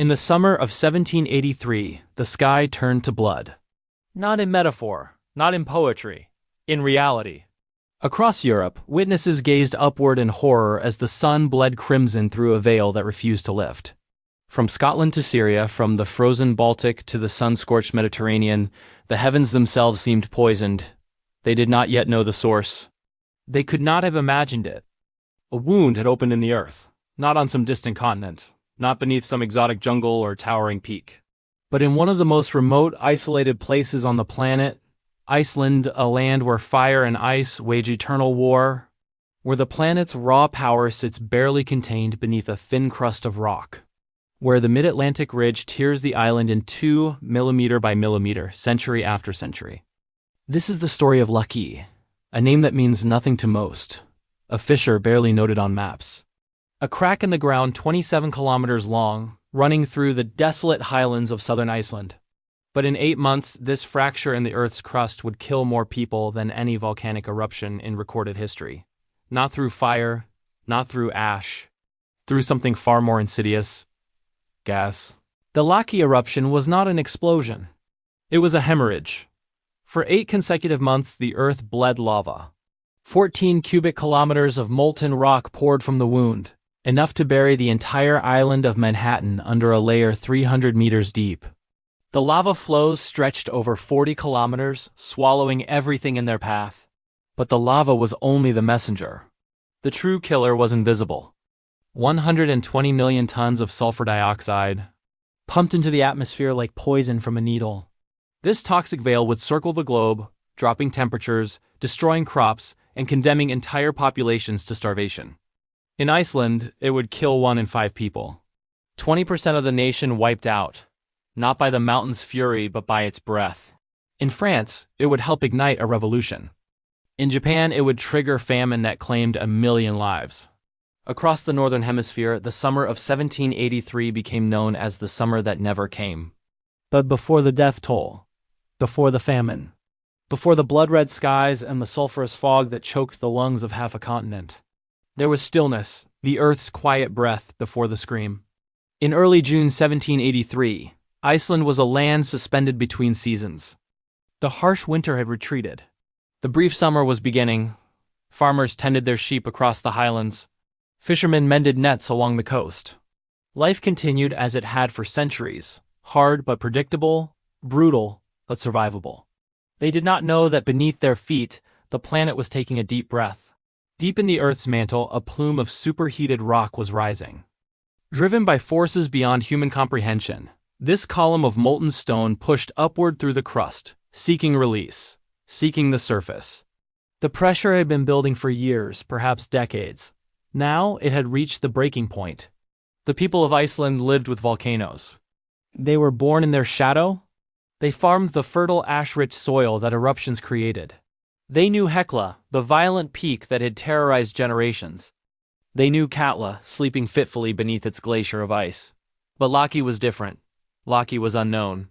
In the summer of 1783, the sky turned to blood. Not in metaphor, not in poetry, in reality. Across Europe, witnesses gazed upward in horror as the sun bled crimson through a veil that refused to lift. From Scotland to Syria, from the frozen Baltic to the sun-scorched Mediterranean, the heavens themselves seemed poisoned. They did not yet know the source. They could not have imagined it. A wound had opened in the earth, not on some distant continent, not beneath some exotic jungle or towering peak, but in one of the most remote, isolated places on the planet, Iceland, a land where fire and ice wage eternal war, where the planet's raw power sits barely contained beneath a thin crust of rock, where the mid-Atlantic ridge tears the island in 2 millimeter by millimeter, century after century. This is the story of Laki, a name that means nothing to most, a fissure barely noted on maps. A crack in the ground 27 kilometers long, running through the desolate highlands of southern Iceland. But in 8 months, this fracture in the Earth's crust would kill more people than any volcanic eruption in recorded history. Not through fire, not through ash, through something far more insidious: gas. The Laki eruption was not an explosion. It was a hemorrhage. For 8 consecutive months, the Earth bled lava. 14 cubic kilometers of molten rock poured from the wound, enough to bury the entire island of Manhattan under a layer 300 meters deep. The lava flows stretched over 40 kilometers, swallowing everything in their path. But the lava was only the messenger. The true killer was invisible. 120 million tons of sulfur dioxide, pumped into the atmosphere like poison from a needle. This toxic veil would circle the globe, dropping temperatures, destroying crops, and condemning entire populations to starvation. In Iceland, it would kill 1 in 5 people. 20% of the nation wiped out, not by the mountain's fury but by its breath. In France, it would help ignite a revolution. In Japan, it would trigger famine that claimed 1 million lives. Across the northern hemisphere, the summer of 1783 became known as the summer that never came. But before the death toll, before the famine, before the blood-red skies and the sulfurous fog that choked the lungs of half a continent, there was stillness, the Earth's quiet breath before the scream. In early June 1783, Iceland was a land suspended between seasons. The harsh winter had retreated. The brief summer was beginning. Farmers tended their sheep across the highlands. Fishermen mended nets along the coast. Life continued as it had for centuries, hard but predictable, brutal but survivable. They did not know that beneath their feet, the planet was taking a deep breath. Deep in the Earth's mantle, a plume of superheated rock was rising. Driven by forces beyond human comprehension, this column of molten stone pushed upward through the crust, seeking release, seeking the surface. The pressure had been building for years, perhaps decades. Now it had reached the breaking point. The people of Iceland lived with volcanoes. They were born in their shadow. They farmed the fertile ash-rich soil that eruptions created. They knew Hekla, the violent peak that had terrorized generations. They knew Katla, sleeping fitfully beneath its glacier of ice. But Laki was different. Laki was unknown.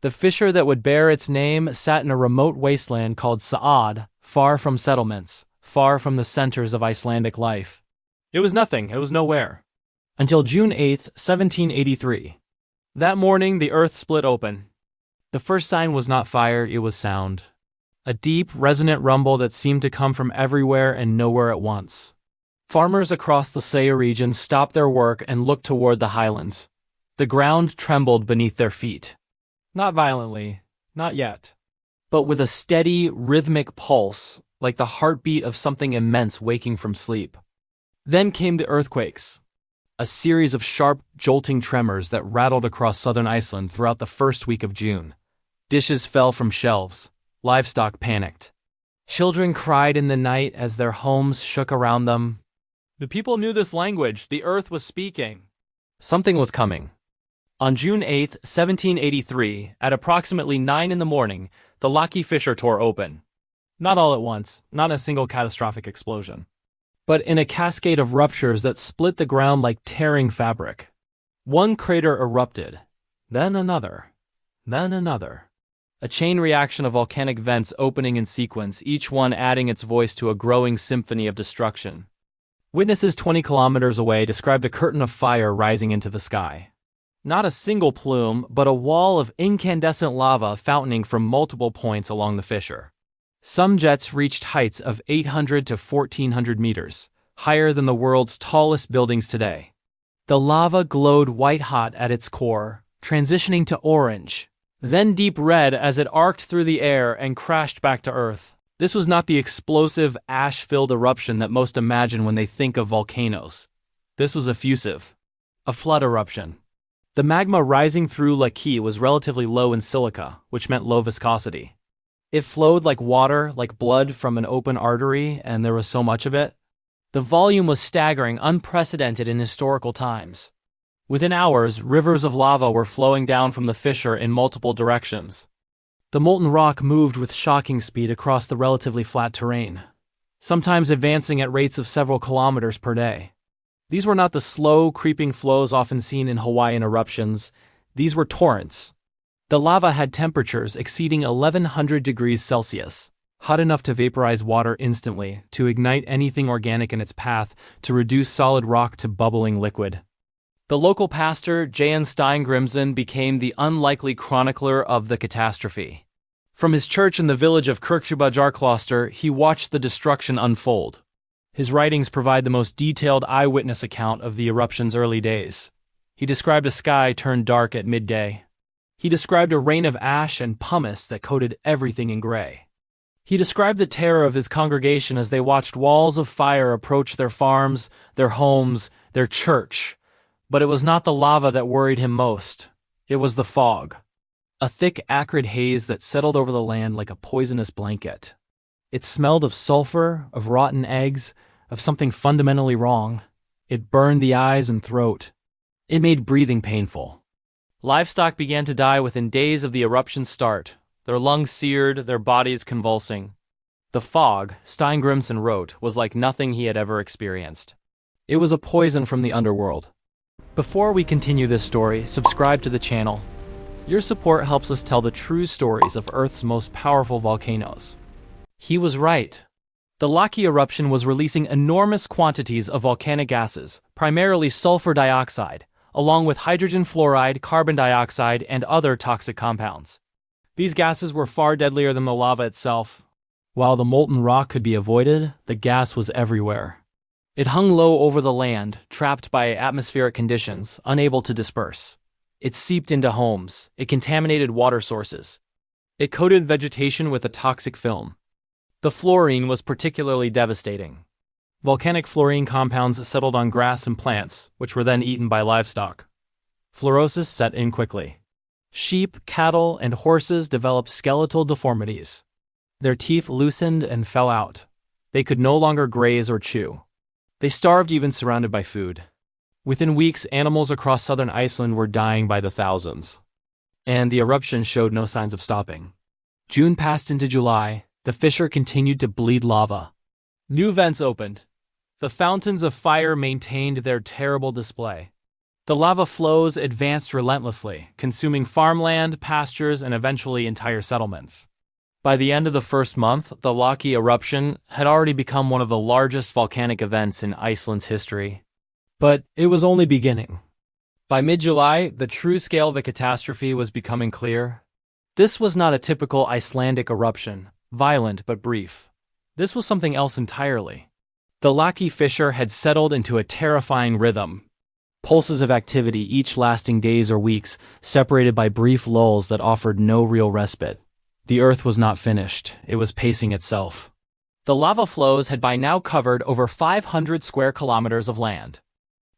The fissure that would bear its name sat in a remote wasteland called Saad, far from settlements, far from the centers of Icelandic life. It was nothing, it was nowhere. Until June 8, 1783. That morning, the earth split open. The first sign was not fire, it was sound. A deep, resonant rumble that seemed to come from everywhere and nowhere at once. Farmers across the Saya region stopped their work and looked toward the highlands. The ground trembled beneath their feet. Not violently, not yet, but with a steady, rhythmic pulse, like the heartbeat of something immense waking from sleep. Then came the earthquakes, a series of sharp, jolting tremors that rattled across southern Iceland throughout the first week of June. Dishes fell from shelves. Livestock panicked. Children cried in the night as their homes shook around them. The people knew this language. The earth was speaking. Something was coming. On June 8, 1783, at approximately 9 in the morning, the Laki fissure tore open. Not all at once, not a single catastrophic explosion, but in a cascade of ruptures that split the ground like tearing fabric. One crater erupted, then another, then another. A chain reaction of volcanic vents opening in sequence, each one adding its voice to a growing symphony of destruction. Witnesses 20 kilometers away described a curtain of fire rising into the sky. Not a single plume, but a wall of incandescent lava fountaining from multiple points along the fissure. Some jets reached heights of 800 to 1400 meters, higher than the world's tallest buildings today. The lava glowed white-hot at its core, transitioning to orange, then deep red as it arced through the air and crashed back to Earth. This was not the explosive, ash-filled eruption that most imagine when they think of volcanoes. This was effusive. A flood eruption. The magma rising through Laki was relatively low in silica, which meant low viscosity. It flowed like water, like blood from an open artery, and there was so much of it. The volume was staggering, unprecedented in historical times. Within hours, rivers of lava were flowing down from the fissure in multiple directions. The molten rock moved with shocking speed across the relatively flat terrain, sometimes advancing at rates of several kilometers per day. These were not the slow, creeping flows often seen in Hawaiian eruptions. These were torrents. The lava had temperatures exceeding 1100 degrees Celsius, hot enough to vaporize water instantly, to ignite anything organic in its path, to reduce solid rock to bubbling liquid. The local pastor, Jan Steingrimsson, became the unlikely chronicler of the catastrophe. From his church in the village of Kirkjubajarkloster, he watched the destruction unfold. His writings provide the most detailed eyewitness account of the eruption's early days. He described a sky turned dark at midday. He described a rain of ash and pumice that coated everything in gray. He described the terror of his congregation as they watched walls of fire approach their farms, their homes, their church. But it was not the lava that worried him most. It was the fog. A thick, acrid haze that settled over the land like a poisonous blanket. It smelled of sulfur, of rotten eggs, of something fundamentally wrong. It burned the eyes and throat. It made breathing painful. Livestock began to die within days of the eruption's start, their lungs seared, their bodies convulsing. The fog, Steingrimsson wrote, was like nothing he had ever experienced. It was a poison from the underworld. Before we continue this story, subscribe to the channel. Your support helps us tell the true stories of Earth's most powerful volcanoes. He was right. The Laki eruption was releasing enormous quantities of volcanic gases, primarily sulfur dioxide, along with hydrogen fluoride, carbon dioxide, and other toxic compounds. These gases were far deadlier than the lava itself. While the molten rock could be avoided, the gas was everywhere. It hung low over the land, trapped by atmospheric conditions, unable to disperse. It seeped into homes. It contaminated water sources. It coated vegetation with a toxic film. The fluorine was particularly devastating. Volcanic fluorine compounds settled on grass and plants, which were then eaten by livestock. Fluorosis set in quickly. Sheep, cattle, and horses developed skeletal deformities. Their teeth loosened and fell out. They could no longer graze or chew. They starved even surrounded by food. Within weeks, animals across southern Iceland were dying by the thousands. And the eruption showed no signs of stopping. June passed into July. The fissure continued to bleed lava. New vents opened. The fountains of fire maintained their terrible display. The lava flows advanced relentlessly, consuming farmland, pastures, and eventually entire settlements. By the end of the first month, the Laki eruption had already become one of the largest volcanic events in Iceland's history. But it was only beginning. By mid-July, the true scale of the catastrophe was becoming clear. This was not a typical Icelandic eruption, violent but brief. This was something else entirely. The Laki fissure had settled into a terrifying rhythm. Pulses of activity, each lasting days or weeks, separated by brief lulls that offered no real respite. The Earth was not finished. It was pacing itself. The lava flows had by now covered over 500 square kilometers of land.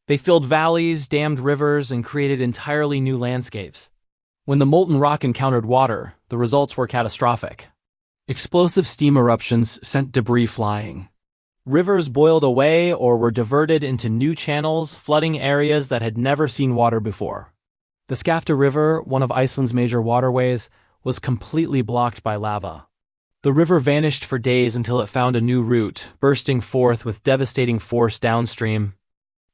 They filled valleys, dammed rivers, and created entirely new landscapes. When the molten rock encountered water, the results were catastrophic. Explosive steam eruptions sent debris flying. Rivers boiled away or were diverted into new channels, flooding areas that had never seen water before. The Skafta River, one of Iceland's major waterways, was completely blocked by lava. The river vanished for days until it found a new route, bursting forth with devastating force downstream.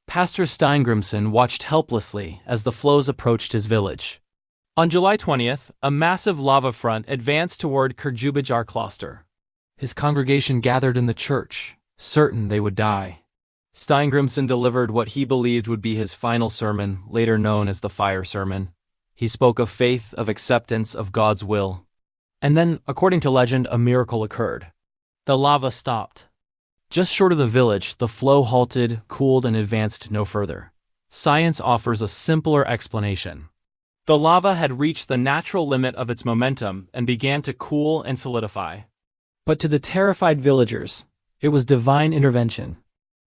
Pastor Steingrimsson watched helplessly as the flows approached his village. On July 20th, a massive lava front advanced toward Kirkjubajarkloster. His congregation gathered in the church, certain they would die. Steingrimson delivered what he believed would be his final sermon, later known as the Fire Sermon. He spoke of faith, of acceptance, of God's will. And then, according to legend, a miracle occurred. The lava stopped. Just short of the village, the flow halted, cooled, and advanced no further. Science offers a simpler explanation. The lava had reached the natural limit of its momentum and began to cool and solidify. But to the terrified villagers, it was divine intervention.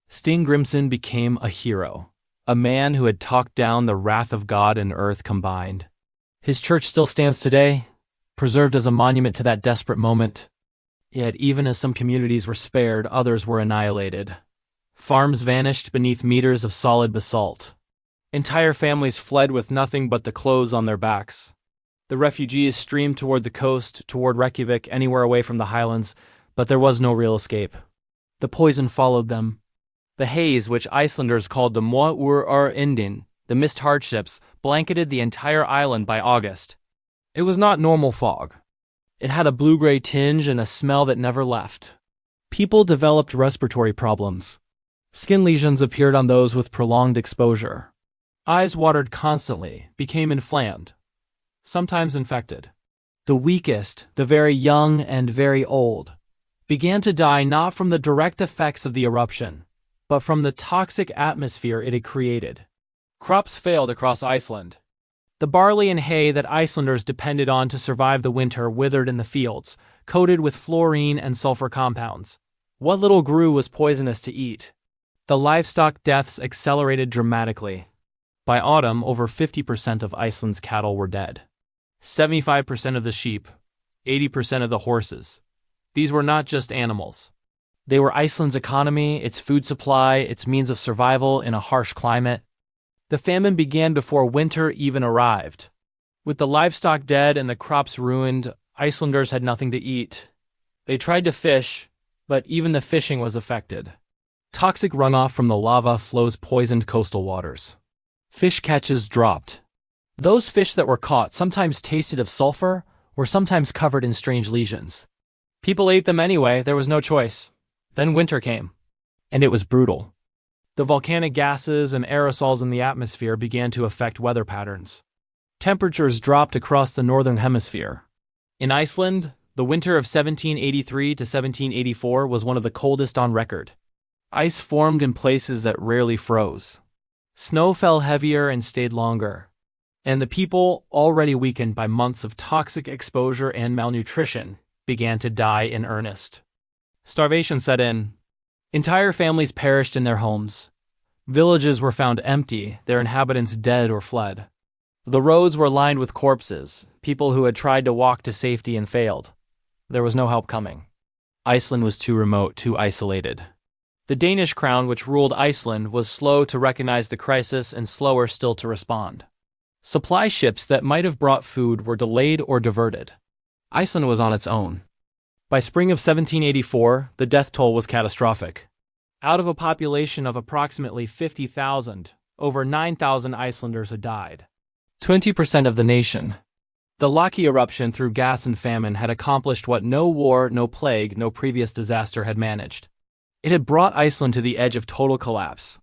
Steingrimson became a hero, a man who had talked down the wrath of God and earth combined. His church still stands today, preserved as a monument to that desperate moment. Yet even as some communities were spared, others were annihilated. Farms vanished beneath meters of solid basalt. Entire families fled with nothing but the clothes on their backs. The refugees streamed toward the coast, toward Reykjavik, anywhere away from the highlands, but there was no real escape. The poison followed them. The haze, which Icelanders called the Indin, the mist hardships, blanketed the entire island by August. It was not normal fog. It had a blue-gray tinge and a smell that never left. People developed respiratory problems. Skin lesions appeared on those with prolonged exposure. Eyes watered constantly, became inflamed, sometimes infected. The weakest, the very young and very old, began to die not from the direct effects of the eruption, but from the toxic atmosphere it had created. Crops failed across Iceland. The barley and hay that Icelanders depended on to survive the winter withered in the fields, coated with fluorine and sulfur compounds. What little grew was poisonous to eat. The livestock deaths accelerated dramatically. By autumn, over 50% of Iceland's cattle were dead. 75% of the sheep, 80% of the horses. These were not just animals. They were Iceland's economy, its food supply, its means of survival in a harsh climate. The famine began before winter even arrived. With the livestock dead and the crops ruined, Icelanders had nothing to eat. They tried to fish, but even the fishing was affected. Toxic runoff from the lava flows poisoned coastal waters. Fish catches dropped. Those fish that were caught sometimes tasted of sulfur, or sometimes covered in strange lesions. People ate them anyway, there was no choice. Then winter came. And it was brutal. The volcanic gases and aerosols in the atmosphere began to affect weather patterns. Temperatures dropped across the northern hemisphere. In Iceland, the winter of 1783 to 1784 was one of the coldest on record. Ice formed in places that rarely froze. Snow fell heavier and stayed longer. And the people, already weakened by months of toxic exposure and malnutrition, began to die in earnest. Starvation set in. Entire families perished in their homes. Villages were found empty, their inhabitants dead or fled. The roads were lined with corpses, people who had tried to walk to safety and failed. There was no help coming. Iceland was too remote, too isolated. The Danish crown, which ruled Iceland, was slow to recognize the crisis and slower still to respond. Supply ships that might have brought food were delayed or diverted. Iceland was on its own. By spring of 1784, the death toll was catastrophic. Out of a population of approximately 50,000, over 9,000 Icelanders had died. 20% of the nation. The Laki eruption through gas and famine had accomplished what no war, no plague, no previous disaster had managed. It had brought Iceland to the edge of total collapse.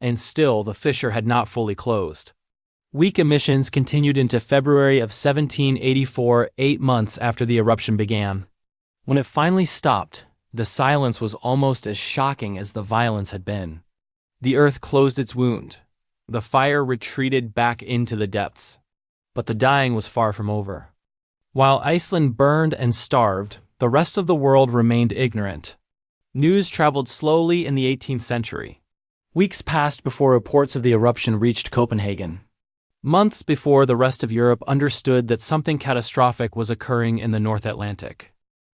And still, the fissure had not fully closed. Weak emissions continued into February of 1784, 8 months after the eruption began. When it finally stopped, the silence was almost as shocking as the violence had been. The earth closed its wound. The fire retreated back into the depths. But the dying was far from over. While Iceland burned and starved, the rest of the world remained ignorant. News traveled slowly in the 18th century. Weeks passed before reports of the eruption reached Copenhagen. Months before the rest of Europe understood that something catastrophic was occurring in the North Atlantic.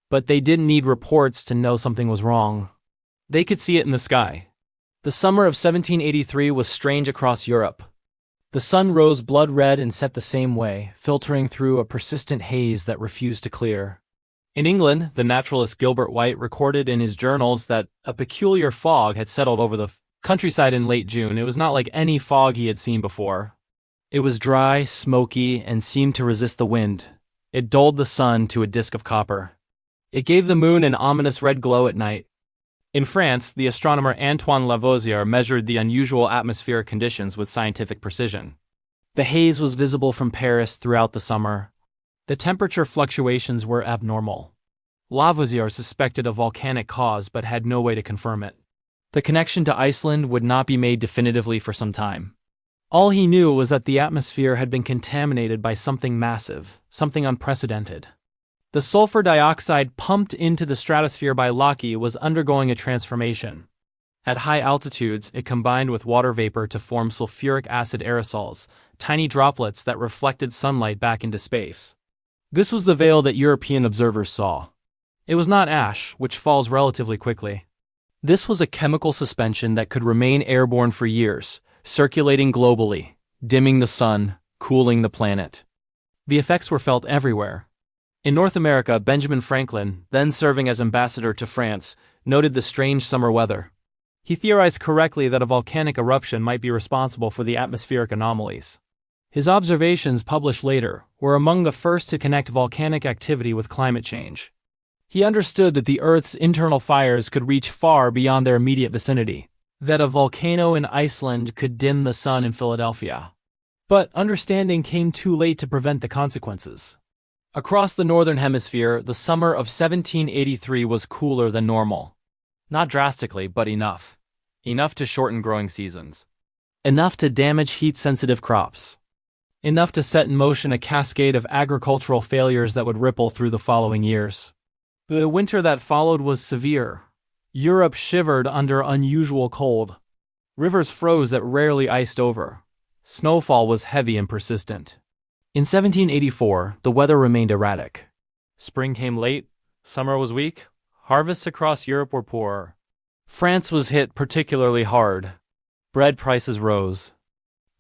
But they didn't need reports to know something was wrong. They could see it in the sky. The summer of 1783 was strange across Europe. The sun rose blood red and set the same way, filtering through a persistent haze that refused to clear. In England, the naturalist Gilbert White recorded in his journals that a peculiar fog had settled over the countryside in late June. It was not like any fog he had seen before. It was dry, smoky, and seemed to resist the wind. It dulled the sun to a disk of copper. It gave the moon an ominous red glow at night. In France, the astronomer Antoine Lavoisier measured the unusual atmospheric conditions with scientific precision. The haze was visible from Paris throughout the summer. The temperature fluctuations were abnormal. Lavoisier suspected a volcanic cause but had no way to confirm it. The connection to Iceland would not be made definitively for some time. All he knew was that the atmosphere had been contaminated by something massive, something unprecedented. The sulfur dioxide pumped into the stratosphere by Laki was undergoing a transformation. At high altitudes, it combined with water vapor to form sulfuric acid aerosols, tiny droplets that reflected sunlight back into space. This was the veil that European observers saw. It was not ash, which falls relatively quickly. This was a chemical suspension that could remain airborne for years, circulating globally, dimming the sun, cooling the planet. The effects were felt everywhere. In North America, Benjamin Franklin, then serving as ambassador to France, noted the strange summer weather. He theorized correctly that a volcanic eruption might be responsible for the atmospheric anomalies. His observations, published later, were among the first to connect volcanic activity with climate change. He understood that the Earth's internal fires could reach far beyond their immediate vicinity, that a volcano in Iceland could dim the sun in Philadelphia. But understanding came too late to prevent the consequences. Across the northern hemisphere, the summer of 1783 was cooler than normal. Not drastically, but enough. Enough to shorten growing seasons. Enough to damage heat-sensitive crops. Enough to set in motion a cascade of agricultural failures that would ripple through the following years. The winter that followed was severe. Europe shivered under unusual cold. Rivers froze that rarely iced over. Snowfall was heavy and persistent. In 1784, the weather remained erratic. Spring came late, summer was weak, harvests across Europe were poor. France was hit particularly hard. Bread prices rose.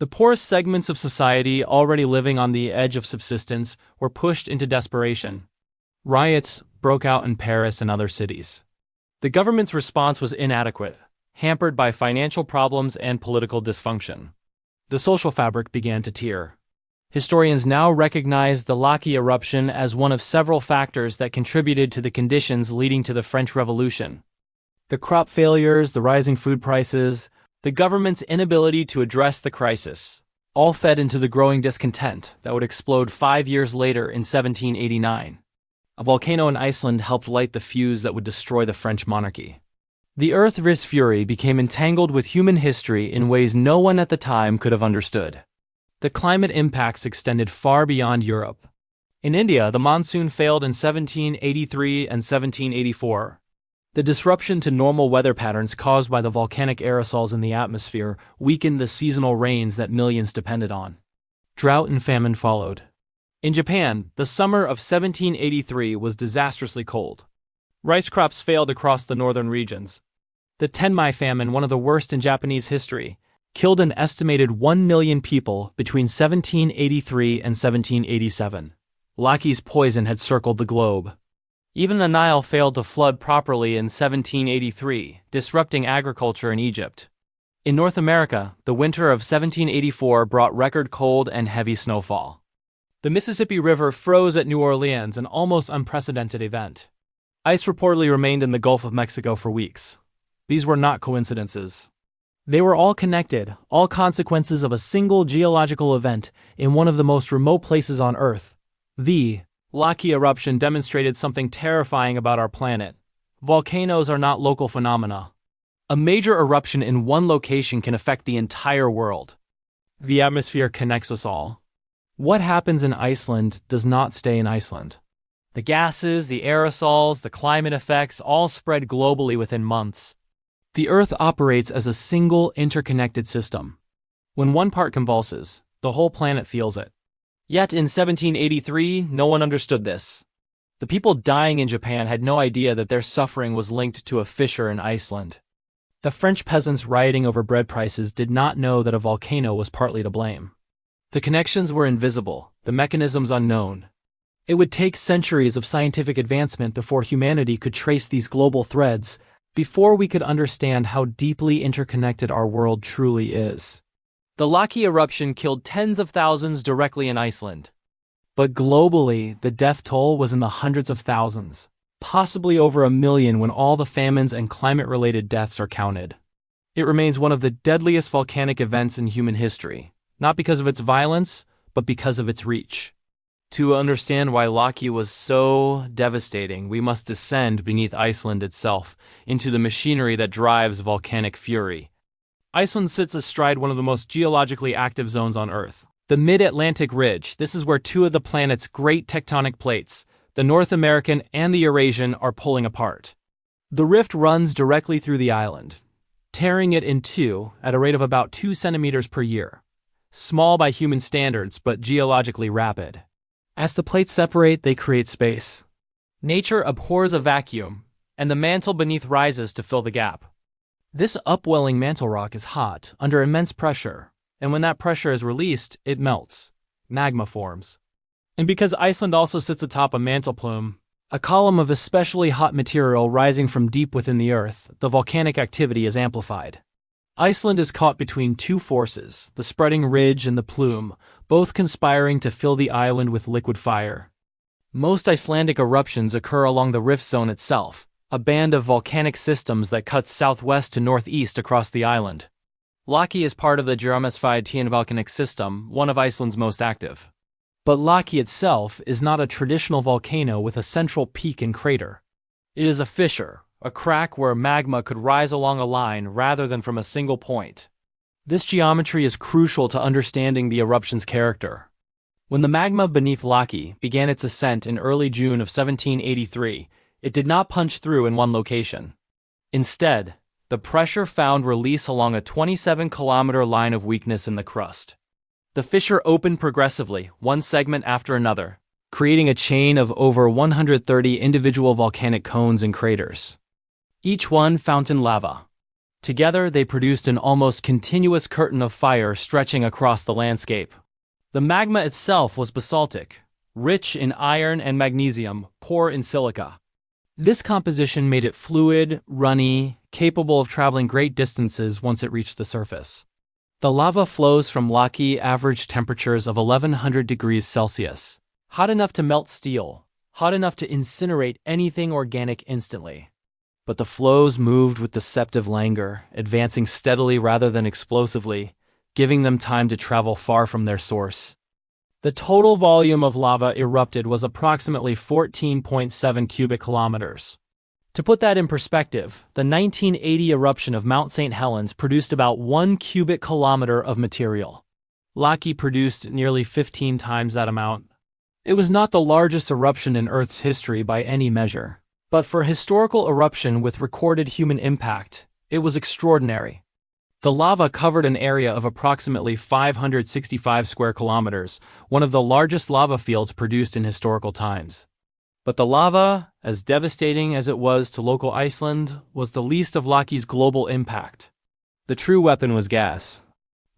The poorest segments of society, already living on the edge of subsistence, were pushed into desperation. Riots broke out in Paris and other cities. The government's response was inadequate, hampered by financial problems and political dysfunction. The social fabric began to tear. Historians now recognize the Laki eruption as one of several factors that contributed to the conditions leading to the French Revolution. The crop failures, the rising food prices, the government's inability to address the crisis, all fed into the growing discontent that would explode 5 years later in 1789. A volcano in Iceland helped light the fuse that would destroy the French monarchy. The Earth's fury became entangled with human history in ways no one at the time could have understood. The climate impacts extended far beyond Europe. In India, the monsoon failed in 1783 and 1784. The disruption to normal weather patterns caused by the volcanic aerosols in the atmosphere weakened the seasonal rains that millions depended on. Drought and famine followed. In Japan, the summer of 1783 was disastrously cold. Rice crops failed across the northern regions. The Tenmai famine, one of the worst in Japanese history, killed an estimated 1 million people between 1783 and 1787. Laki's poison had circled the globe. Even the Nile failed to flood properly in 1783, disrupting agriculture in Egypt. In North America, the winter of 1784 brought record cold and heavy snowfall. The Mississippi River froze at New Orleans, an almost unprecedented event. Ice reportedly remained in the Gulf of Mexico for weeks. These were not coincidences. They were all connected, all consequences of a single geological event in one of the most remote places on Earth. The Laki eruption demonstrated something terrifying about our planet. Volcanoes are not local phenomena. A major eruption in one location can affect the entire world. The atmosphere connects us all. What happens in Iceland does not stay in Iceland. The gases, the aerosols, the climate effects all spread globally within months. The Earth operates as a single interconnected system. When one part convulses, the whole planet feels it. Yet in 1783, no one understood this. The people dying in Japan had no idea that their suffering was linked to a fissure in Iceland. The French peasants rioting over bread prices did not know that a volcano was partly to blame. The connections were invisible, the mechanisms unknown. It would take centuries of scientific advancement before humanity could trace these global threads, before we could understand how deeply interconnected our world truly is. The Laki eruption killed tens of thousands directly in Iceland. But globally, the death toll was in the hundreds of thousands. possibly over 1 million when all the famines and climate-related deaths are counted. It remains one of the deadliest volcanic events in human history, not because of its violence, but because of its reach. To understand why Laki was so devastating, we must descend beneath Iceland itself, into the machinery that drives volcanic fury. Iceland sits astride one of the most geologically active zones on Earth, the Mid-Atlantic Ridge. This is where two of the planet's great tectonic plates, the North American and the Eurasian, are pulling apart. The rift runs directly through the island, tearing it in two at a rate of about 2 centimeters per year. Small by human standards, but geologically rapid. As the plates separate, they create space. Nature abhors a vacuum, and the mantle beneath rises to fill the gap. This upwelling mantle rock is hot, under immense pressure, and when that pressure is released, it melts. Magma forms. And because Iceland also sits atop a mantle plume, a column of especially hot material rising from deep within the earth, the volcanic activity is amplified. Iceland is caught between two forces, the spreading ridge and the plume, both conspiring to fill the island with liquid fire. Most Icelandic eruptions occur along the rift zone itself, a band of volcanic systems that cuts southwest to northeast across the island. Laki is part of the Geomysphide volcanic system, one of Iceland's most active. But Laki itself is not a traditional volcano with a central peak and crater. It is a fissure, a crack where magma could rise along a line rather than from a single point. This geometry is crucial to understanding the eruption's character. When the magma beneath Laki began its ascent in early June of 1783, it did not punch through in one location. Instead, the pressure found release along a 27-kilometer line of weakness in the crust. The fissure opened progressively, one segment after another, creating a chain of over 130 individual volcanic cones and craters. Each one fountain lava. Together, they produced an almost continuous curtain of fire stretching across the landscape. The magma itself was basaltic, rich in iron and magnesium, poor in silica. This composition made it fluid, runny, capable of traveling great distances once it reached the surface. The lava flows from Laki average temperatures of 1100 degrees Celsius, hot enough to melt steel, hot enough to incinerate anything organic instantly. But the flows moved with deceptive languor, advancing steadily rather than explosively, giving them time to travel far from their source. The total volume of lava erupted was approximately 14.7 cubic kilometers. To put that in perspective, the 1980 eruption of Mount St. Helens produced about 1 cubic kilometer of material. Laki produced nearly 15 times that amount. It was not the largest eruption in Earth's history by any measure, but for a historical eruption with recorded human impact, it was extraordinary. The lava covered an area of approximately 565 square kilometers, one of the largest lava fields produced in historical times. But the lava, as devastating as it was to local Iceland, was the least of Laki's global impact. The true weapon was gas.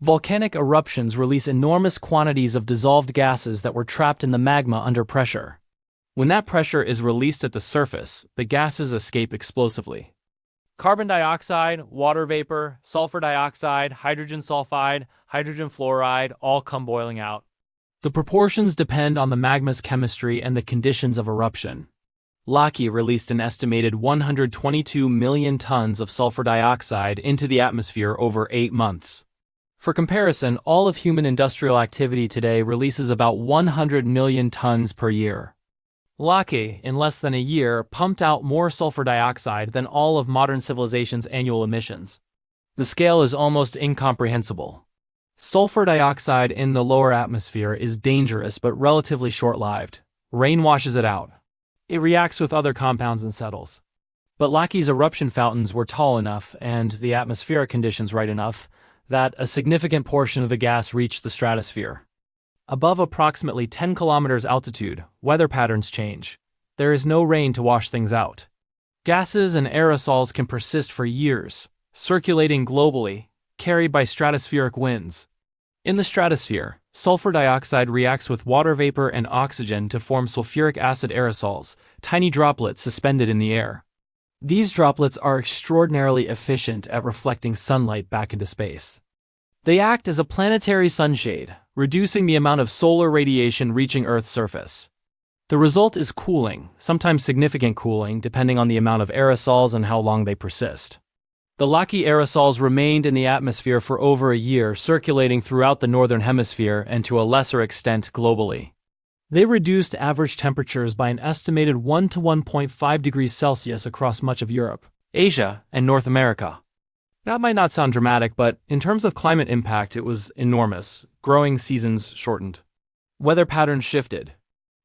Volcanic eruptions release enormous quantities of dissolved gases that were trapped in the magma under pressure. When that pressure is released at the surface, the gases escape explosively. Carbon dioxide, water vapor, sulfur dioxide, hydrogen sulfide, hydrogen fluoride all come boiling out. The proportions depend on the magma's chemistry and the conditions of eruption. Laki released an estimated 122 million tons of sulfur dioxide into the atmosphere over 8 months. For comparison, all of human industrial activity today releases about 100 million tons per year. Laki, in less than a year, pumped out more sulfur dioxide than all of modern civilization's annual emissions. The scale is almost incomprehensible. Sulfur dioxide in the lower atmosphere is dangerous but relatively short-lived. Rain washes it out. It reacts with other compounds and settles. But Laki's eruption fountains were tall enough and the atmospheric conditions right enough that a significant portion of the gas reached the stratosphere. Above approximately 10 kilometers altitude, weather patterns change. There is no rain to wash things out. Gases and aerosols can persist for years, circulating globally, carried by stratospheric winds. In the stratosphere, sulfur dioxide reacts with water vapor and oxygen to form sulfuric acid aerosols, tiny droplets suspended in the air. These droplets are extraordinarily efficient at reflecting sunlight back into space. They act as a planetary sunshade, reducing the amount of solar radiation reaching Earth's surface. The result is cooling, sometimes significant cooling, depending on the amount of aerosols and how long they persist. The Laki aerosols remained in the atmosphere for over a year, circulating throughout the northern hemisphere and to a lesser extent globally. They reduced average temperatures by an estimated 1 to 1.5 degrees Celsius across much of Europe, Asia, and North America. That might not sound dramatic, but in terms of climate impact, it was enormous. Growing seasons shortened. Weather patterns shifted.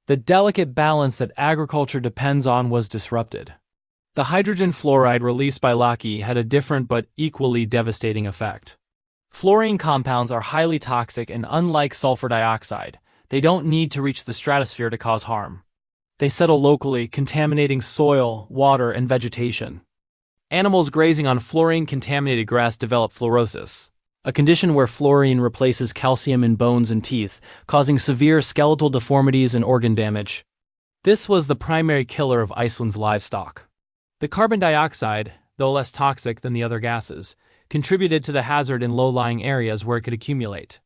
The delicate balance that agriculture depends on was disrupted. The hydrogen fluoride released by Laki had a different but equally devastating effect. Fluorine compounds are highly toxic, and unlike sulfur dioxide, they don't need to reach the stratosphere to cause harm. They settle locally, contaminating soil, water, and vegetation. Animals grazing on fluorine-contaminated grass develop fluorosis, a condition where fluorine replaces calcium in bones and teeth, causing severe skeletal deformities and organ damage. This was the primary killer of Iceland's livestock. The carbon dioxide, though less toxic than the other gases, contributed to the hazard in low-lying areas where it could accumulate.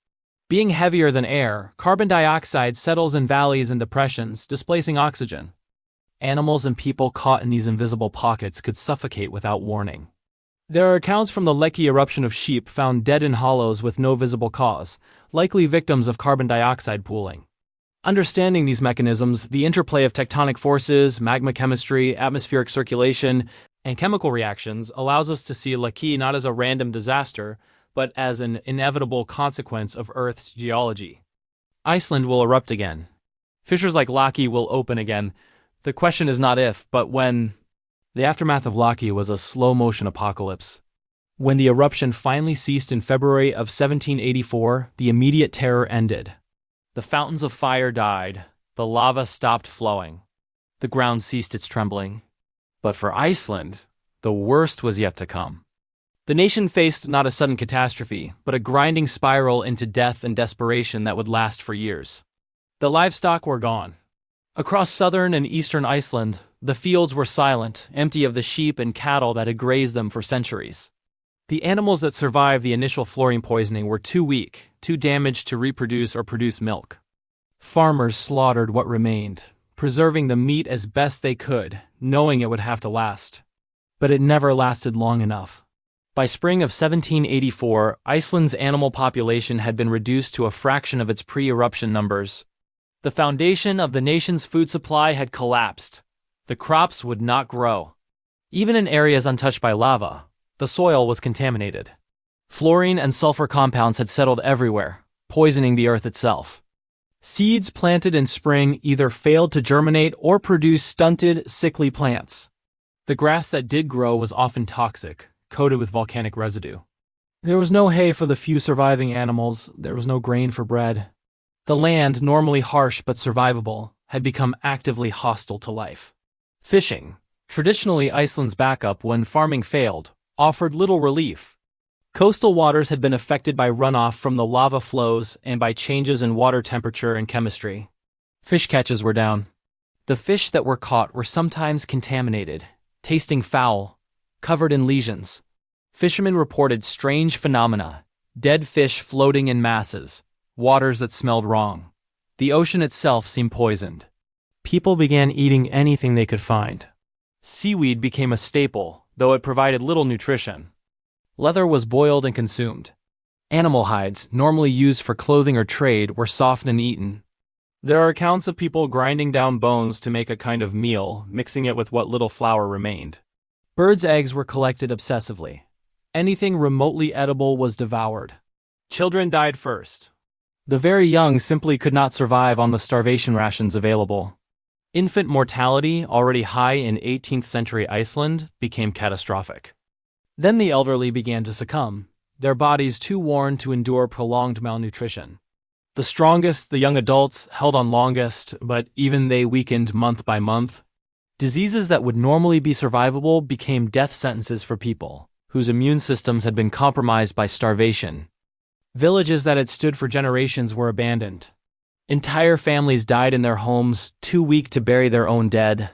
Being heavier than air, carbon dioxide settles in valleys and depressions, displacing oxygen. Animals and people caught in these invisible pockets could suffocate without warning. There are accounts from the Laki eruption of sheep found dead in hollows with no visible cause, likely victims of carbon dioxide pooling. Understanding these mechanisms, the interplay of tectonic forces, magma chemistry, atmospheric circulation, and chemical reactions allows us to see Laki not as a random disaster, but as an inevitable consequence of Earth's geology. Iceland will erupt again. Fissures like Laki will open again. The question is not if, but when. The aftermath of Laki was a slow-motion apocalypse. When the eruption finally ceased in February of 1784, the immediate terror ended. The fountains of fire died, the lava stopped flowing, the ground ceased its trembling. But for Iceland, the worst was yet to come. The nation faced not a sudden catastrophe, but a grinding spiral into death and desperation that would last for years. The livestock were gone. Across southern and eastern Iceland, the fields were silent, empty of the sheep and cattle that had grazed them for centuries. The animals that survived the initial fluorine poisoning were too weak, too damaged to reproduce or produce milk. Farmers slaughtered what remained, preserving the meat as best they could, knowing it would have to last. But it never lasted long enough. By spring of 1784, Iceland's animal population had been reduced to a fraction of its pre-eruption numbers. The foundation of the nation's food supply had collapsed. The crops would not grow. Even in areas untouched by lava, the soil was contaminated. Fluorine and sulfur compounds had settled everywhere, poisoning the earth itself. Seeds planted in spring either failed to germinate or produce stunted, sickly plants. The grass that did grow was often toxic, coated with volcanic residue. There was no hay for the few surviving animals, there was no grain for bread. The land, normally harsh but survivable, had become actively hostile to life. Fishing, traditionally Iceland's backup when farming failed, offered little relief. Coastal waters had been affected by runoff from the lava flows and by changes in water temperature and chemistry. Fish catches were down. The fish that were caught were sometimes contaminated, tasting foul, covered in lesions. Fishermen reported strange phenomena, dead fish floating in masses, waters that smelled wrong. The ocean itself seemed poisoned. People began eating anything they could find. Seaweed became a staple, though it provided little nutrition. Leather was boiled and consumed. Animal hides, normally used for clothing or trade, were softened and eaten. There are accounts of people grinding down bones to make a kind of meal, mixing it with what little flour remained. Birds' eggs were collected obsessively. Anything remotely edible was devoured. Children died first. The very young simply could not survive on the starvation rations available. Infant mortality, already high in 18th century Iceland, became catastrophic. Then the elderly began to succumb, their bodies too worn to endure prolonged malnutrition. The strongest, the young adults, held on longest, but even they weakened month by month. Diseases that would normally be survivable became death sentences for people whose immune systems had been compromised by starvation. Villages that had stood for generations were abandoned. Entire families died in their homes, too weak to bury their own dead.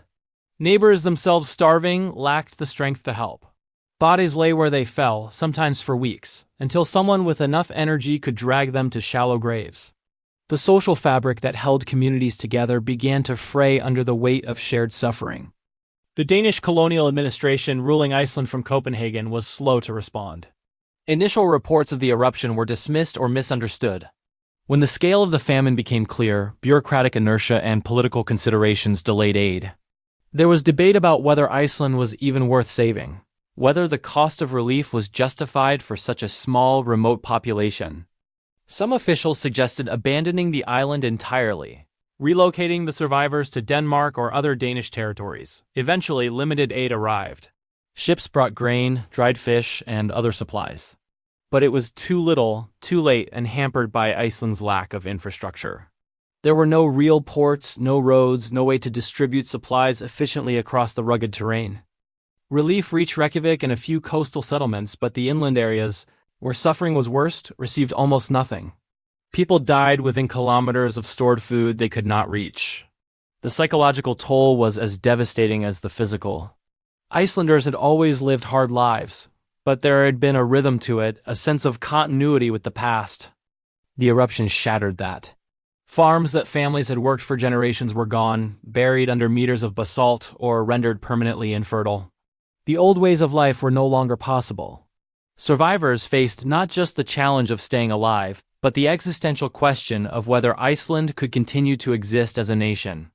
Neighbors themselves starving lacked the strength to help. Bodies lay where they fell, sometimes for weeks, until someone with enough energy could drag them to shallow graves. The social fabric that held communities together began to fray under the weight of shared suffering. The Danish colonial administration ruling Iceland from Copenhagen was slow to respond. Initial reports of the eruption were dismissed or misunderstood. When the scale of the famine became clear, bureaucratic inertia and political considerations delayed aid. There was debate about whether Iceland was even worth saving, whether the cost of relief was justified for such a small, remote population. Some officials suggested abandoning the island entirely, relocating the survivors to Denmark or other Danish territories. Eventually, limited aid arrived. Ships brought grain, dried fish, and other supplies. But it was too little, too late, and hampered by Iceland's lack of infrastructure. There were no real ports, no roads, no way to distribute supplies efficiently across the rugged terrain. Relief reached Reykjavik and a few coastal settlements, but the inland areas, where suffering was worst, received almost nothing. People died within kilometers of stored food they could not reach. The psychological toll was as devastating as the physical. Icelanders had always lived hard lives, but there had been a rhythm to it, a sense of continuity with the past. The eruption shattered that. Farms that families had worked for generations were gone, buried under meters of basalt or rendered permanently infertile. The old ways of life were no longer possible. Survivors faced not just the challenge of staying alive, but the existential question of whether Iceland could continue to exist as a nation.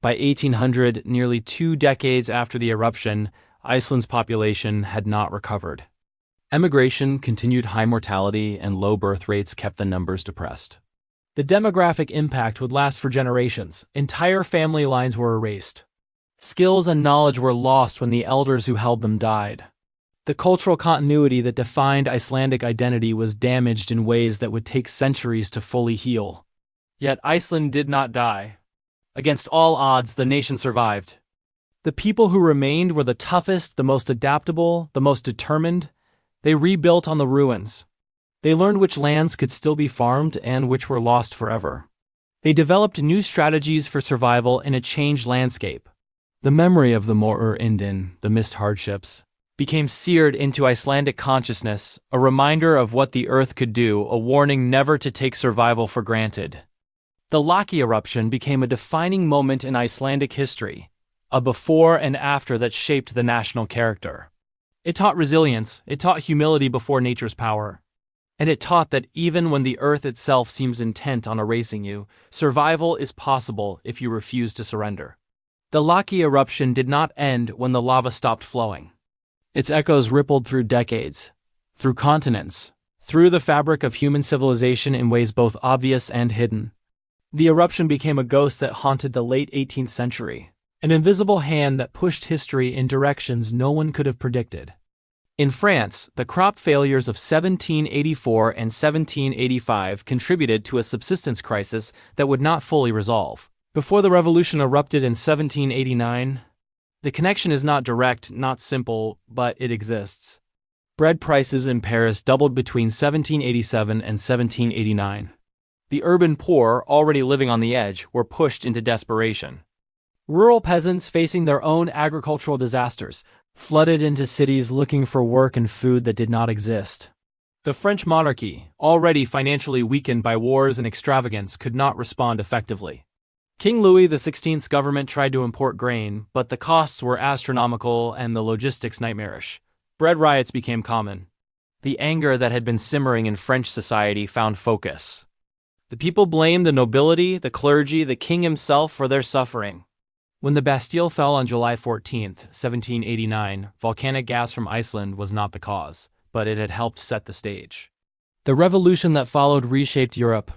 By 1800, nearly 2 decades after the eruption, Iceland's population had not recovered. Emigration, continued high mortality, and low birth rates kept the numbers depressed. The demographic impact would last for generations. Entire family lines were erased. Skills and knowledge were lost when the elders who held them died. The cultural continuity that defined Icelandic identity was damaged in ways that would take centuries to fully heal. Yet Iceland did not die. Against all odds, the nation survived. The people who remained were the toughest, the most adaptable, the most determined. They rebuilt on the ruins. They learned which lands could still be farmed and which were lost forever. They developed new strategies for survival in a changed landscape. The memory of the Morur Indin, the missed hardships, became seared into Icelandic consciousness, a reminder of what the earth could do, a warning never to take survival for granted. The Laki eruption became a defining moment in Icelandic history, a before and after that shaped the national character. It taught resilience, it taught humility before nature's power, and it taught that even when the earth itself seems intent on erasing you, survival is possible if you refuse to surrender. The Laki eruption did not end when the lava stopped flowing. Its echoes rippled through decades, through continents, through the fabric of human civilization in ways both obvious and hidden. The eruption became a ghost that haunted the late 18th century, an invisible hand that pushed history in directions no one could have predicted. In France, the crop failures of 1784 and 1785 contributed to a subsistence crisis that would not fully resolve. Before the revolution erupted in 1789, the connection is not direct, not simple, but it exists. Bread prices in Paris doubled between 1787 and 1789. The urban poor, already living on the edge, were pushed into desperation. Rural peasants facing their own agricultural disasters flooded into cities looking for work and food that did not exist. The French monarchy, already financially weakened by wars and extravagance, could not respond effectively. King Louis XVI's government tried to import grain, but the costs were astronomical and the logistics nightmarish. Bread riots became common. The anger that had been simmering in French society found focus. The people blamed the nobility, the clergy, the king himself for their suffering. When the Bastille fell on July 14, 1789, volcanic gas from Iceland was not the cause, but it had helped set the stage. The revolution that followed reshaped Europe.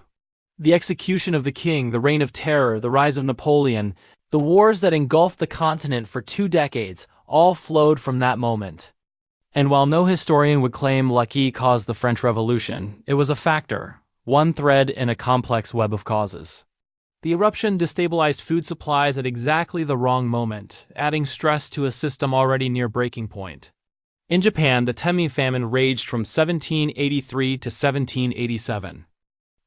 The execution of the king, the reign of terror, the rise of Napoleon, the wars that engulfed the continent for 2 decades, all flowed from that moment. And while no historian would claim Laki caused the French Revolution, it was a factor, one thread in a complex web of causes. The eruption destabilized food supplies at exactly the wrong moment, adding stress to a system already near breaking point. In Japan, the famine raged from 1783 to 1787.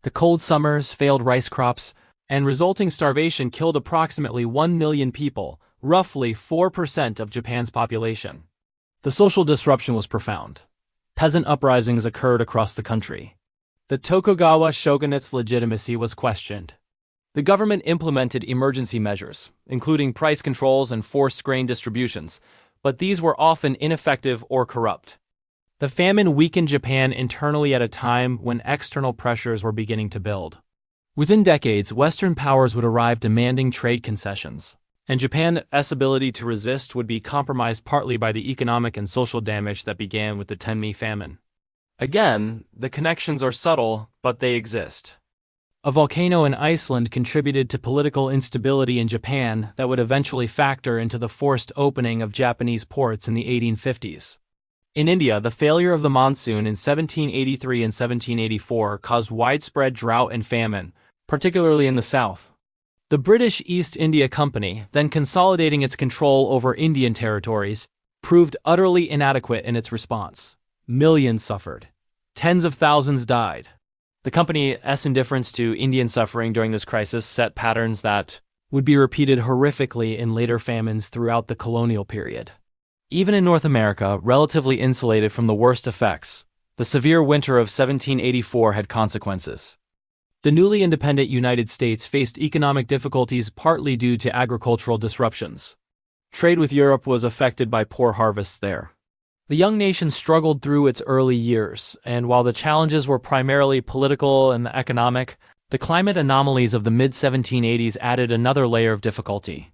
The cold summers, failed rice crops, and resulting starvation killed approximately 1 million people, roughly 4% of Japan's population. The social disruption was profound. Peasant uprisings occurred across the country. The Tokugawa shogunate's legitimacy was questioned. The government implemented emergency measures, including price controls and forced grain distributions, but these were often ineffective or corrupt. The famine weakened Japan internally at a time when external pressures were beginning to build. Within decades, Western powers would arrive demanding trade concessions, and Japan's ability to resist would be compromised partly by the economic and social damage that began with the Tenmi famine. Again, the connections are subtle, but they exist. A volcano in Iceland contributed to political instability in Japan that would eventually factor into the forced opening of Japanese ports in the 1850s. In India, the failure of the monsoon in 1783 and 1784 caused widespread drought and famine, particularly in the south. The British East India Company, then consolidating its control over Indian territories, proved utterly inadequate in its response. Millions suffered. Tens of thousands died. The company's indifference to Indian suffering during this crisis set patterns that would be repeated horrifically in later famines throughout the colonial period. Even in North America, relatively insulated from the worst effects, the severe winter of 1784 had consequences. The newly independent United States faced economic difficulties partly due to agricultural disruptions. Trade with Europe was affected by poor harvests there. The young nation struggled through its early years, and while the challenges were primarily political and economic, the climate anomalies of the mid-1780s added another layer of difficulty.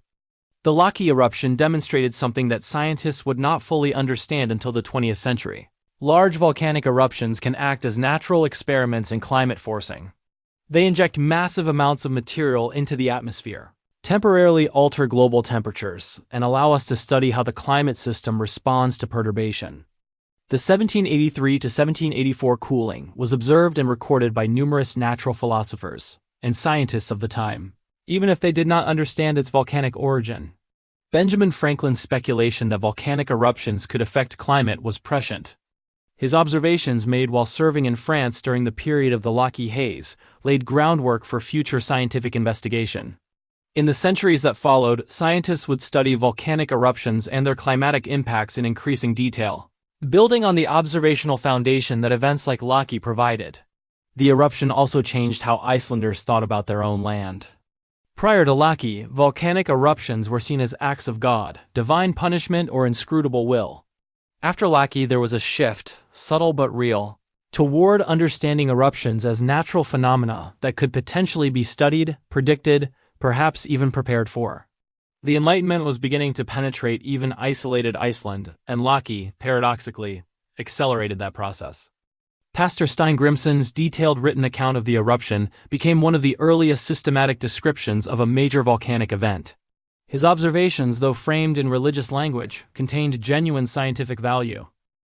The Laki eruption demonstrated something that scientists would not fully understand until the 20th century. Large volcanic eruptions can act as natural experiments in climate forcing. They inject massive amounts of material into the atmosphere, temporarily alter global temperatures, and allow us to study how the climate system responds to perturbation. The 1783 to 1784 cooling was observed and recorded by numerous natural philosophers and scientists of the time, even if they did not understand its volcanic origin. Benjamin Franklin's speculation that volcanic eruptions could affect climate was prescient. His observations made while serving in France during the period of the Laki haze laid groundwork for future scientific investigation. In the centuries that followed, scientists would study volcanic eruptions and their climatic impacts in increasing detail, building on the observational foundation that events like Laki provided. The eruption also changed how Icelanders thought about their own land. Prior to Laki, volcanic eruptions were seen as acts of God, divine punishment, or inscrutable will. After Laki, there was a shift, subtle but real, toward understanding eruptions as natural phenomena that could potentially be studied, predicted, perhaps even prepared for. The Enlightenment was beginning to penetrate even isolated Iceland, and Laki, paradoxically, accelerated that process. Pastor Stein Grimson's detailed written account of the eruption became one of the earliest systematic descriptions of a major volcanic event. His observations, though framed in religious language, contained genuine scientific value.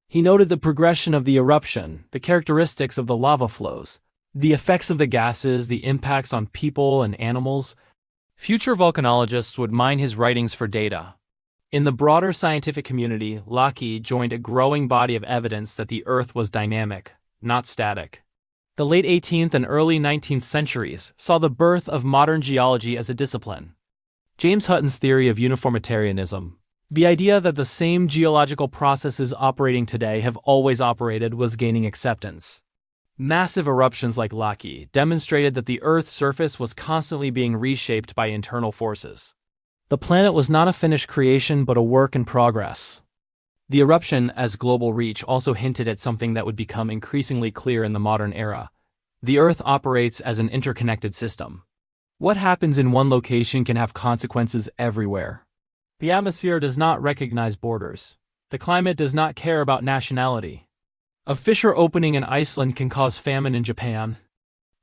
He noted the progression of the eruption, the characteristics of the lava flows, the effects of the gases, the impacts on people and animals. Future volcanologists would mine his writings for data. In the broader scientific community, Laki joined a growing body of evidence that the Earth was dynamic, not static. The late 18th and early 19th centuries saw the birth of modern geology as a discipline. James Hutton's theory of uniformitarianism, the idea that the same geological processes operating today have always operated, was gaining acceptance. Massive eruptions like Laki demonstrated that the Earth's surface was constantly being reshaped by internal forces. The planet was not a finished creation but a work in progress. The eruption as global reach also hinted at something that would become increasingly clear in the modern era. The Earth operates as an interconnected system. What happens in one location can have consequences everywhere. The atmosphere does not recognize borders. The climate does not care about nationality. A fissure opening in Iceland can cause famine in Japan.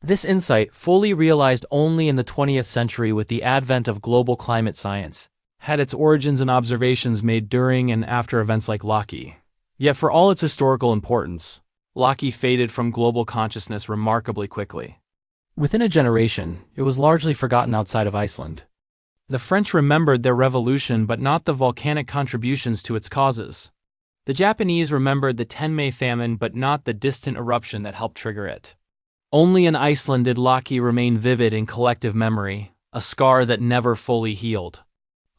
This insight, fully realized only in the 20th century with the advent of global climate science, had its origins in observations made during and after events like Laki. Yet for all its historical importance, Laki faded from global consciousness remarkably quickly. Within a generation, it was largely forgotten outside of Iceland. The French remembered their revolution but not the volcanic contributions to its causes. The Japanese remembered the Tenmei famine but not the distant eruption that helped trigger it. Only in Iceland did Laki remain vivid in collective memory, a scar that never fully healed.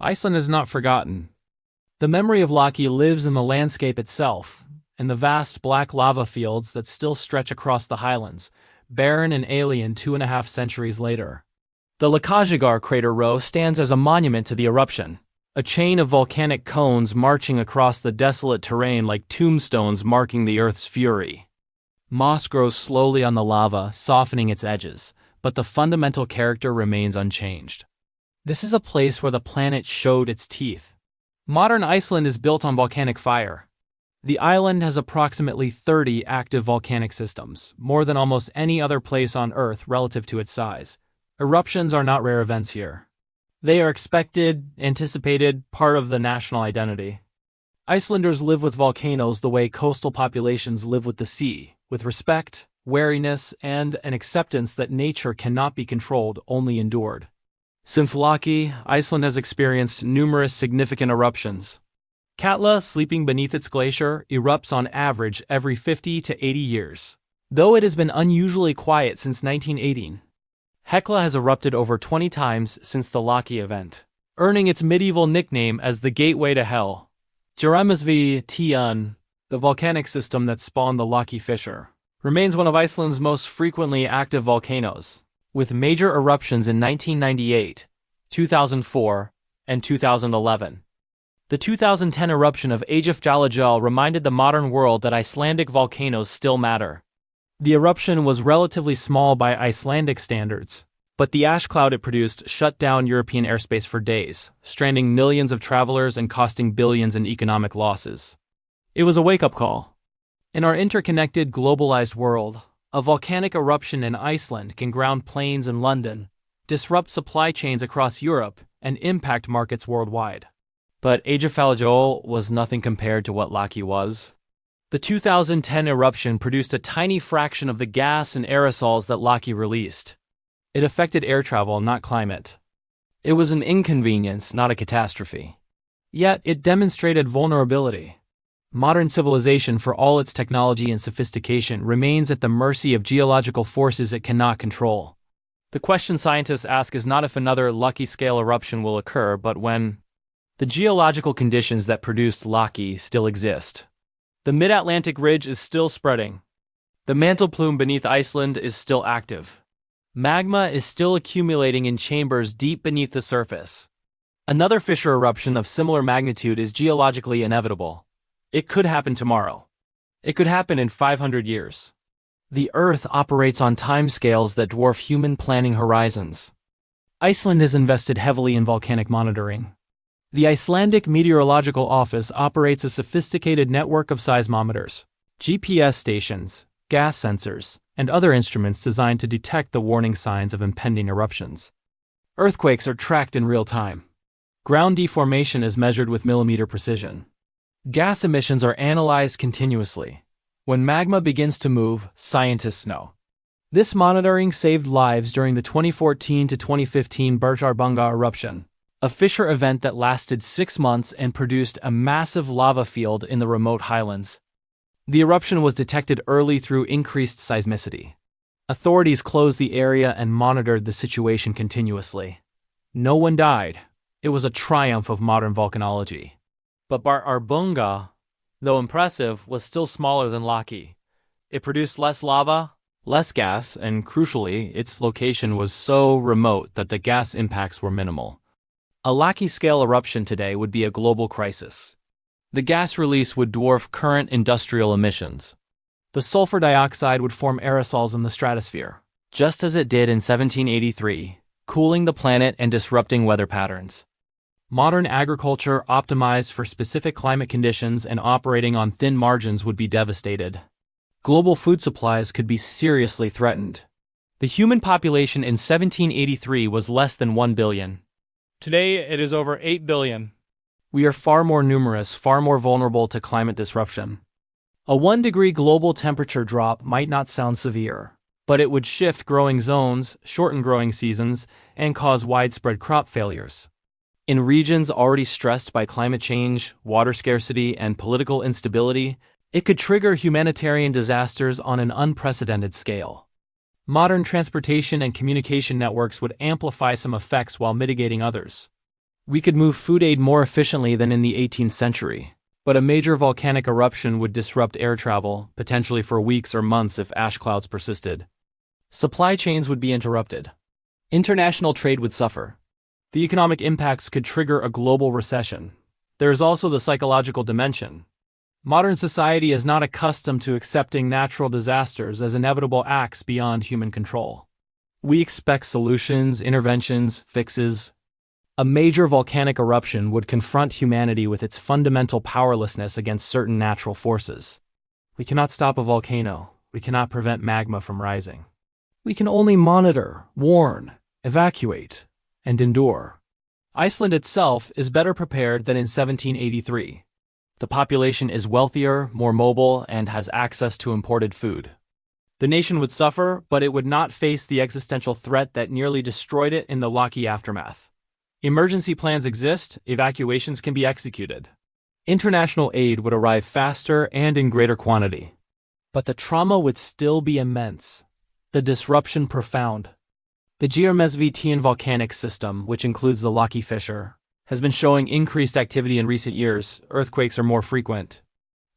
Iceland is not forgotten. The memory of Laki lives in the landscape itself, and the vast black lava fields that still stretch across the highlands, barren and alien 2.5 centuries later. The Laki crater row stands as a monument to the eruption, a chain of volcanic cones marching across the desolate terrain like tombstones marking the Earth's fury. Moss grows slowly on the lava, softening its edges, but the fundamental character remains unchanged. This is a place where the planet showed its teeth. Modern Iceland is built on volcanic fire. The island has approximately 30 active volcanic systems, more than almost any other place on Earth relative to its size. Eruptions are not rare events here. They are expected, anticipated, part of the national identity. Icelanders live with volcanoes the way coastal populations live with the sea, with respect, wariness, and an acceptance that nature cannot be controlled, only endured. Since Laki, Iceland has experienced numerous significant eruptions. Katla, sleeping beneath its glacier, erupts on average every 50 to 80 years, though it has been unusually quiet since 1918. Hekla has erupted over 20 times since the Laki event, earning its medieval nickname as the Gateway to Hell. Jeremsvi Tian, the volcanic system that spawned the Laki fissure, remains one of Iceland's most frequently active volcanoes, with major eruptions in 1998, 2004, and 2011. The 2010 eruption of Eyjafjallajökull reminded the modern world that Icelandic volcanoes still matter. The eruption was relatively small by Icelandic standards, but the ash cloud it produced shut down European airspace for days, stranding millions of travelers and costing billions in economic losses. It was a wake-up call. In our interconnected, globalized world, a volcanic eruption in Iceland can ground planes in London, disrupt supply chains across Europe, and impact markets worldwide. But Eyjafjallajökull was nothing compared to what Laki was. The 2010 eruption produced a tiny fraction of the gas and aerosols that Laki released. It affected air travel, not climate. It was an inconvenience, not a catastrophe. Yet, it demonstrated vulnerability. Modern civilization, for all its technology and sophistication, remains at the mercy of geological forces it cannot control. The question scientists ask is not if another Laki-scale eruption will occur, but when. The geological conditions that produced Laki still exist. The mid-Atlantic ridge is still spreading. The mantle plume beneath Iceland is still active. Magma is still accumulating in chambers deep beneath the surface. Another fissure eruption of similar magnitude is geologically inevitable. It could happen tomorrow. It could happen in 500 years. The Earth operates on timescales that dwarf human planning horizons. Iceland has invested heavily in volcanic monitoring. The Icelandic Meteorological Office operates a sophisticated network of seismometers, GPS stations, gas sensors, and other instruments designed to detect the warning signs of impending eruptions. Earthquakes are tracked in real time. Ground deformation is measured with millimeter precision. Gas emissions are analyzed continuously. When magma begins to move, scientists know. This monitoring saved lives during the 2014 to 2015 Burjarbunga eruption, a fissure event that lasted 6 months and produced a massive lava field in the remote highlands. The eruption was detected early through increased seismicity. Authorities closed the area and monitored the situation continuously. No one died. It was a triumph of modern volcanology. But Burjarbunga, though impressive, was still smaller than Laki. It produced less lava, less gas, and crucially, its location was so remote that the gas impacts were minimal. A Laki-scale eruption today would be a global crisis. The gas release would dwarf current industrial emissions. The sulfur dioxide would form aerosols in the stratosphere, just as it did in 1783, cooling the planet and disrupting weather patterns. Modern agriculture optimized for specific climate conditions and operating on thin margins would be devastated. Global food supplies could be seriously threatened. The human population in 1783 was less than 1 billion. Today, it is over 8 billion. We are far more numerous, far more vulnerable to climate disruption. A 1-degree global temperature drop might not sound severe, but it would shift growing zones, shorten growing seasons, and cause widespread crop failures. In regions already stressed by climate change, water scarcity, and political instability, it could trigger humanitarian disasters on an unprecedented scale. Modern transportation and communication networks would amplify some effects while mitigating others. We could move food aid more efficiently than in the 18th century. But a major volcanic eruption would disrupt air travel, potentially for weeks or months if ash clouds persisted. Supply chains would be interrupted. International trade would suffer. The economic impacts could trigger a global recession. There is also the psychological dimension. Modern society is not accustomed to accepting natural disasters as inevitable acts beyond human control. We expect solutions, interventions, fixes. A major volcanic eruption would confront humanity with its fundamental powerlessness against certain natural forces. We cannot stop a volcano. We cannot prevent magma from rising. We can only monitor, warn, evacuate, and endure. Iceland itself is better prepared than in 1783. The population is wealthier, more mobile, and has access to imported food. The nation would suffer, but it would not face the existential threat that nearly destroyed it in the Laki aftermath. Emergency plans exist, evacuations can be executed. International aid would arrive faster and in greater quantity. But the trauma would still be immense. The disruption profound. The Geomesvetian volcanic system, which includes the Laki fissure, has been showing increased activity in recent years. Earthquakes are more frequent.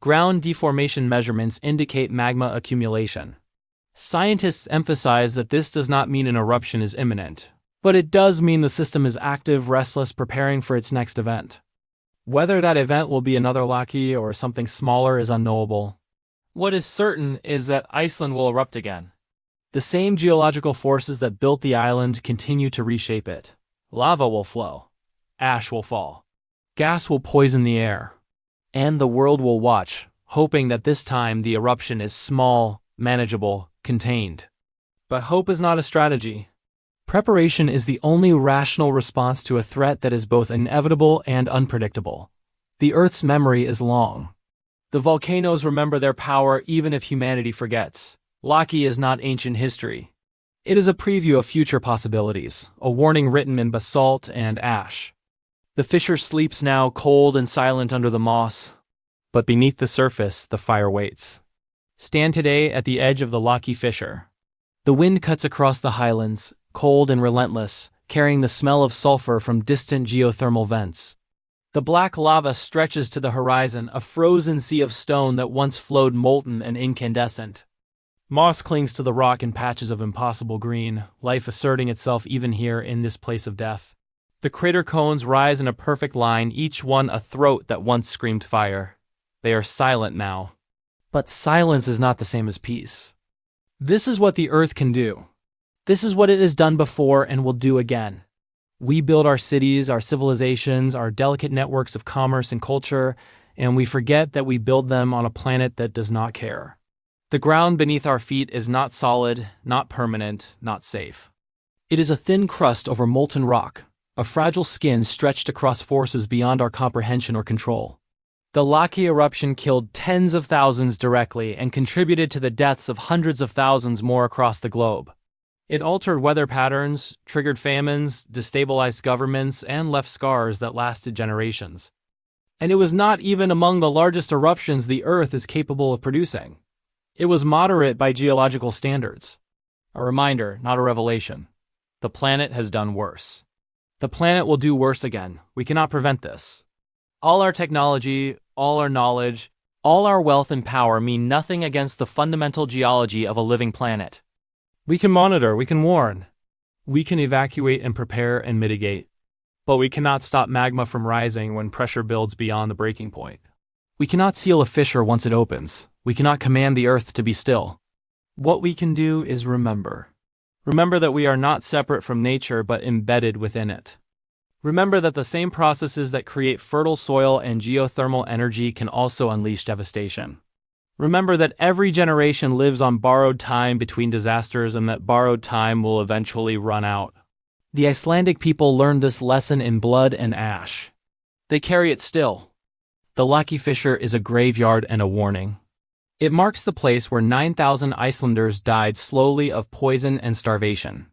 Ground deformation measurements indicate magma accumulation. Scientists emphasize that this does not mean an eruption is imminent, but it does mean the system is active, restless, preparing for its next event. Whether that event will be another Laki or something smaller is unknowable. What is certain is that Iceland will erupt again. The same geological forces that built the island continue to reshape it. Lava will flow. Ash will fall. Gas will poison the air. And the world will watch, hoping that this time the eruption is small, manageable, contained. But hope is not a strategy. Preparation is the only rational response to a threat that is both inevitable and unpredictable. The Earth's memory is long. The volcanoes remember their power even if humanity forgets. Laki is not ancient history. It is a preview of future possibilities, a warning written in basalt and ash. The fissure sleeps now cold and silent under the moss, but beneath the surface the fire waits. Stand today at the edge of the Laki fissure. The wind cuts across the highlands, cold and relentless, carrying the smell of sulfur from distant geothermal vents. The black lava stretches to the horizon, a frozen sea of stone that once flowed molten and incandescent. Moss clings to the rock in patches of impossible green, life asserting itself even here in this place of death. The crater cones rise in a perfect line, each one a throat that once screamed fire. They are silent now. But silence is not the same as peace. This is what the Earth can do. This is what it has done before and will do again. We build our cities, our civilizations, our delicate networks of commerce and culture, and we forget that we build them on a planet that does not care. The ground beneath our feet is not solid, not permanent, not safe. It is a thin crust over molten rock, a fragile skin stretched across forces beyond our comprehension or control. The Laki eruption killed tens of thousands directly and contributed to the deaths of hundreds of thousands more across the globe. It altered weather patterns, triggered famines, destabilized governments, and left scars that lasted generations. And it was not even among the largest eruptions the Earth is capable of producing. It was moderate by geological standards. A reminder, not a revelation. The planet has done worse. The planet will do worse again. We cannot prevent this. All our technology, all our knowledge, all our wealth and power mean nothing against the fundamental geology of a living planet. We can monitor, we can warn. We can evacuate and prepare and mitigate. But we cannot stop magma from rising when pressure builds beyond the breaking point. We cannot seal a fissure once it opens. We cannot command the Earth to be still. What we can do is remember. Remember that we are not separate from nature but embedded within it. Remember that the same processes that create fertile soil and geothermal energy can also unleash devastation. Remember that every generation lives on borrowed time between disasters and that borrowed time will eventually run out. The Icelandic people learned this lesson in blood and ash. They carry it still. The Laki fissure is a graveyard and a warning. It marks the place where 9,000 Icelanders died slowly of poison and starvation.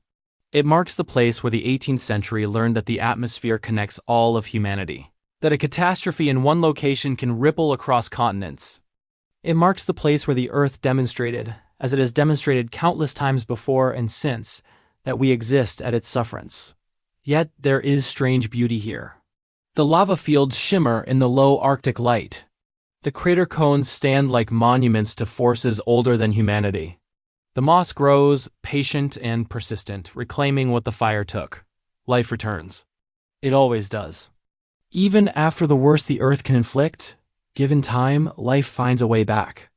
It marks the place where the 18th century learned that the atmosphere connects all of humanity, that a catastrophe in one location can ripple across continents. It marks the place where the Earth demonstrated, as it has demonstrated countless times before and since, that we exist at its sufferance. Yet there is strange beauty here. The lava fields shimmer in the low Arctic light. The crater cones stand like monuments to forces older than humanity. The moss grows, patient and persistent, reclaiming what the fire took. Life returns. It always does. Even after the worst the Earth can inflict, given time, life finds a way back.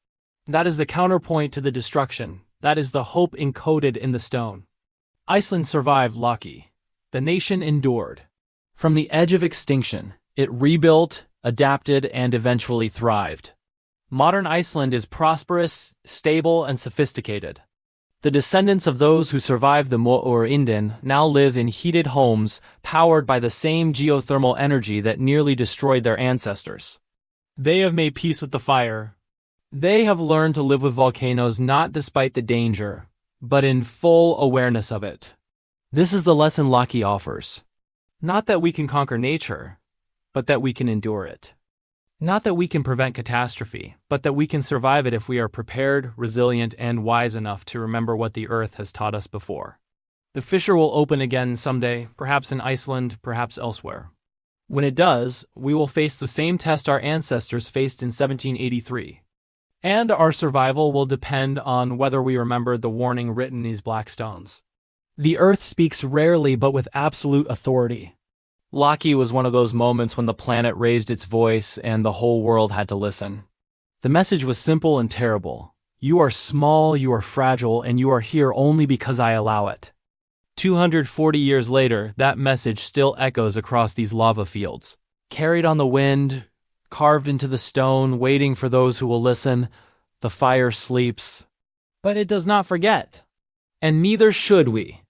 That is the counterpoint to the destruction. That is the hope encoded in the stone. Iceland survived Laki. The nation endured. From the edge of extinction, it rebuilt, adapted, and eventually thrived. Modern Iceland is prosperous, stable, and sophisticated. The descendants of those who survived the Moor-Indin now live in heated homes powered by the same geothermal energy that nearly destroyed their ancestors. They have made peace with the fire. They have learned to live with volcanoes not despite the danger, but in full awareness of it. This is the lesson Laki offers. Not that we can conquer nature, but that we can endure it. Not that we can prevent catastrophe, but that we can survive it if we are prepared, resilient, and wise enough to remember what the Earth has taught us before. The fissure will open again someday, perhaps in Iceland, perhaps elsewhere. When it does, we will face the same test our ancestors faced in 1783. And our survival will depend on whether we remember the warning written in these black stones. The Earth speaks rarely but with absolute authority. Laki was one of those moments when the planet raised its voice and the whole world had to listen. The message was simple and terrible. You are small, you are fragile, and you are here only because I allow it. 240 years later, that message still echoes across these lava fields. Carried on the wind, carved into the stone, waiting for those who will listen, the fire sleeps. But it does not forget. And neither should we.